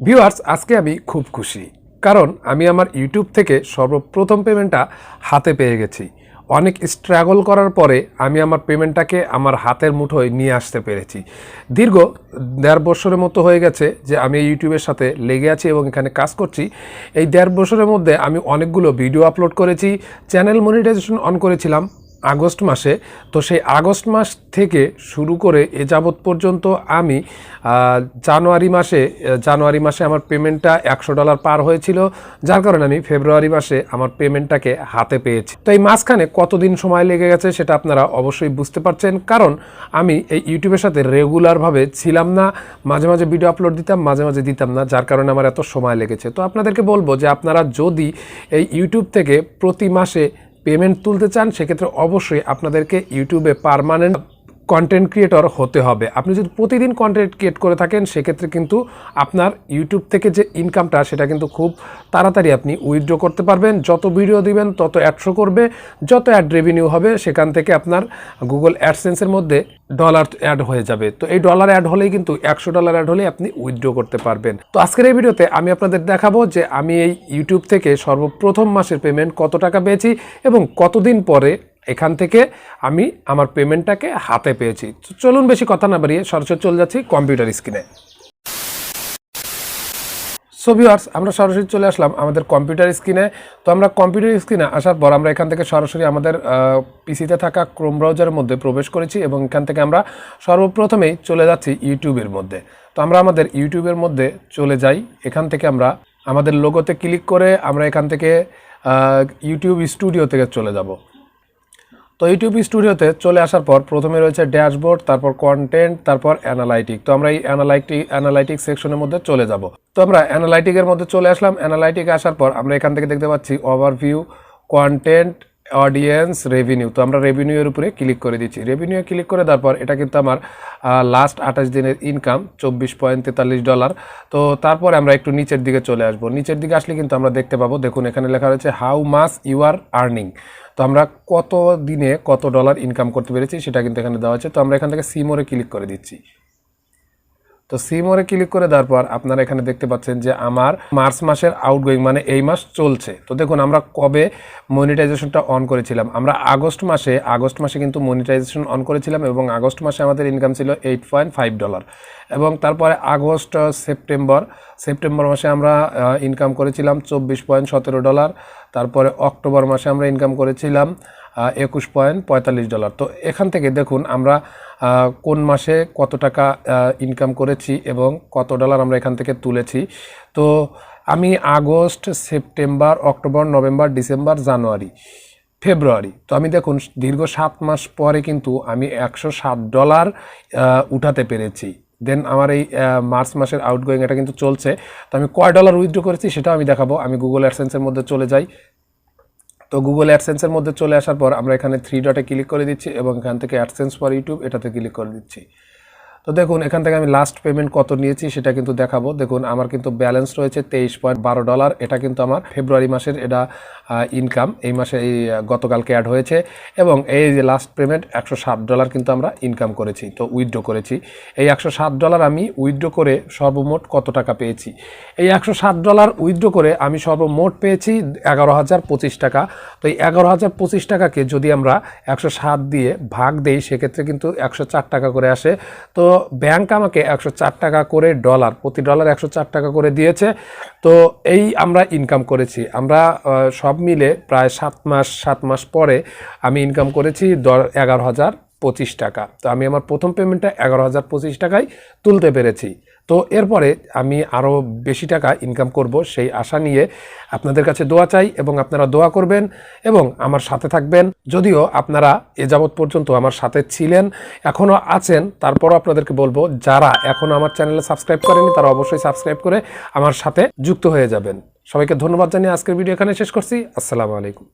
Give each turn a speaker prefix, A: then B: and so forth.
A: Viewers, আজকে আমি খুব খুশি, কারণ আমি আমার ইউটিউব থেকে সর্বপ্রথম পেমেন্টটা হাতে পেয়ে গেছি। অনেক স্ট্রাগল করার পরে আমি আমার পেমেন্টটাকে আমার হাতের মুঠোয় নিয়ে আসতে পেরেছি। দীর্ঘ 1.5 বছরের মতো হয়ে গেছে যে আমি ইউটিউবের সাথে লেগে আছি এবং এখানে কাজ করছি। এই 1.5 বছরের মধ্যে আমি অনেকগুলো ভিডিও আপলোড করেছি, চ্যানেল মনিটাইজেশন অন করেছিলাম আগস্ট মাসে। তো সেই আগস্ট মাস থেকে শুরু করে এ যাবৎ পর্যন্ত আমি জানুয়ারি মাসে আমার পেমেন্টটা $100 পার হয়েছিল, যার কারণে আমি ফেব্রুয়ারি মাসে আমার পেমেন্টটাকে হাতে পেয়েছি। তো এই মাঝখানে কতদিন সময় লেগে গেছে সেটা আপনারা অবশ্যই বুঝতে পারছেন, কারণ আমি এই ইউটিউবের সাথে রেগুলারভাবে ছিলাম না। মাঝে মাঝে ভিডিও আপলোড দিতাম, মাঝে মাঝে দিতাম না, যার কারণে আমার এত সময় লেগেছে। তো আপনাদেরকে বলবো যে আপনারা যদি এই ইউটিউব থেকে প্রতি মাসে পেমেন্ট তুলতে চান, সেক্ষেত্রে অবশ্যই আপনাদেরকে ইউটিউবে পার্মানেন্ট কন্টেন্ট ক্রিয়েটর হতে হবে। আপনি যদি প্রতিদিন কন্টেন্ট ক্রিয়েট করে থাকেন, সেক্ষেত্রে কিন্তু আপনার ইউটিউব থেকে যে ইনকামটা সেটা কিন্তু খুব তাড়াতাড়ি আপনি উইথড্র করতে পারবেন। যত ভিডিও দিবেন তত অ্যাড শো করবে, যত অ্যাড রেভিনিউ হবে সেখান থেকে আপনার গুগল অ্যাডসেন্সের মধ্যে ডলার অ্যাড হয়ে যাবে। তো এই ডলার অ্যাড হলেই কিন্তু $100 অ্যাড হলেই আপনি উইথড্র করতে পারবেন। তো আজকের এই ভিডিওতে আমি আপনাদের দেখাবো যে আমি এই ইউটিউব থেকে সর্বপ্রথম মাসের পেমেন্ট কত টাকা পেয়েছি এবং কতদিন পরে এখান থেকে আমি আমার পেমেন্টটাকে হাতে পেয়েছি। তো চলুন বেশি কথা না বাড়িয়ে সরাসরি চলে যাচ্ছি কম্পিউটার স্ক্রিনে। সো ভিউয়ার্স, আমরা সরাসরি চলে আসলাম আমাদের কম্পিউটার স্ক্রিনে। তো আমরা কম্পিউটার স্ক্রিনে আসার পর আমরা এখান থেকে সরাসরি আমাদের পিসিতে থাকা ক্রোম ব্রাউজারের মধ্যে প্রবেশ করেছি এবং এখান থেকে আমরা সর্বপ্রথমেই চলে যাচ্ছি ইউটিউবের মধ্যে। তো আমরা আমাদের ইউটিউবের মধ্যে চলে যাই। এখান থেকে আমরা আমাদের লোগোতে ক্লিক করে আমরা এখান থেকে ইউটিউব স্টুডিও থেকে চলে যাব। তো ইউটিউব স্টুডিওতে চলে আসার পর প্রথমে রয়েছে ড্যাশবোর্ড, তারপর কন্টেন্ট, তারপর অ্যানালাইটিক। তো আমরা এই অ্যানালাইটিক সেকশনের মধ্যে চলে যাব। তো আমরা অ্যানালাইটিকের মধ্যে চলে আসলাম। অ্যানালাইটিকে আসার পর আমরা এখান থেকে দেখতে পাচ্ছি ওভারভিউ, কন্টেন্ট, অডিয়েন্স, রেভিনিউ। তো আমরা রেভিনিউয়ের উপরে ক্লিক করে দিচ্ছি। রেভিনিউ ক্লিক করে দেওয়ার পর এটা কিন্তু আমার লাস্ট 28 দিনের ইনকাম $24.43। তো তারপরে আমরা একটু নিচের দিকে চলে আসবো। নিচের দিকে আসলে কিন্তু আমরা দেখতে পাবো, দেখুন এখানে লেখা রয়েছে how much you are earning. তো আমরা কত দিনে কত ডলার ইনকাম করতে পেরেছি সেটা কিন্তু এখানে দেওয়া আছে। তো আমরা এখান থেকে সি মোরে ক্লিক করে দিচ্ছি। তো সি মোরে ক্লিক করে দেওয়ার পর আপনারা এখানে দেখতে পাচ্ছেন যে আমার মার্চ মাসের আউটগোয়িং মানে এই মাস চলছে। তো দেখুন আমরা কবে মনিটাইজেশনটা অন করেছিলাম, আমরা আগস্ট মাসে কিন্তু মনিটাইজেশন অন করেছিলাম এবং আগস্ট মাসে আমাদের ইনকাম ছিল $8.5 এবং তারপরে সেপ্টেম্বর মাসে আমরা ইনকাম করেছিলাম $24.17। তারপরে অক্টোবর মাসে আমরা ইনকাম করেছিলাম $21.45। তো এখান থেকে দেখুন আমরা কোন মাসে কত টাকা ইনকাম করেছি এবং কত ডলার আমরা এখান থেকে তুলেছি। তো আমি August, September, October, November, December, January, February, তো আমি দেখুন দীর্ঘ 7 মাস পরে কিন্তু আমি $107 উঠাতে পেরেছি। দেন আমার এই মার্চ মাসের আউটগোয়িং এটা কিন্তু চলছে। তো আমি কয় ডলার উইথড্র করেছি সেটাও আমি দেখাবো। আমি গুগল অ্যাডসেন্সের মধ্যে চলে যাই। তো গুগল অ্যাডসেন্সের মধ্যে চলে আসার পর আমরা এখানে 3 ডটে ক্লিক করে দিচ্ছি এবং এখান থেকে অ্যাডসেন্স ফর ইউটিউব এটাতে ক্লিক করে দিচ্ছি। তো দেখুন এখান থেকে আমি লাস্ট পেমেন্ট কত নিয়েছি সেটা কিন্তু দেখাবো। দেখুন আমার কিন্তু ব্যালেন্স রয়েছে $23.12। এটা কিন্তু আমার ফেব্রুয়ারি মাসের এটা ইনকাম, এই মাসে এই গতকালকে অ্যাড হয়েছে এবং এই যে লাস্ট পেমেন্ট $107 কিন্তু আমরা ইনকাম করেছি। তো উইথড্র করেছি এই $107। আমি উইথড্র করে সর্বমোট কত টাকা পেয়েছি, এই $107 উইথড্র করে আমি সর্বমোট পেয়েছি $11,025 টাকা। তো এই $11,025 টাকাকে যদি আমরা 107 দিয়ে ভাগ দেই সেক্ষেত্রে কিন্তু 104 টাকা করে আসে। তো ব্যাংক আমাকে 104 টাকা করে প্রতি ডলার 104 টাকা করে দিয়েছে। তো এই আমরা ইনকাম করেছি, আমরা সব মিলে প্রায় 7 মাস পরে আমি ইনকাম করেছি $11,025 টাকা। তো আমি আমার প্রথম পেমেন্টটা $11,025 টাকায় তুলতে পেরেছি। তো এরপরে আমি আরও বেশি টাকা ইনকাম করব সেই আশা নিয়ে আপনাদের কাছে দোয়া চাই এবং আপনারা দোয়া করবেন এবং আমার সাথে থাকবেন। যদিও আপনারা এ যাবৎ পর্যন্ত আমার সাথে ছিলেন, এখনও আছেন, তারপরও আপনাদেরকে বলবো যারা এখনও আমার চ্যানেলে সাবস্ক্রাইব করেনি তারা অবশ্যই সাবস্ক্রাইব করে আমার সাথে যুক্ত হয়ে যাবেন। সবাইকে ধন্যবাদ জানিয়ে আজকের ভিডিও এখানে শেষ করছি। আসসালামু আলাইকুম।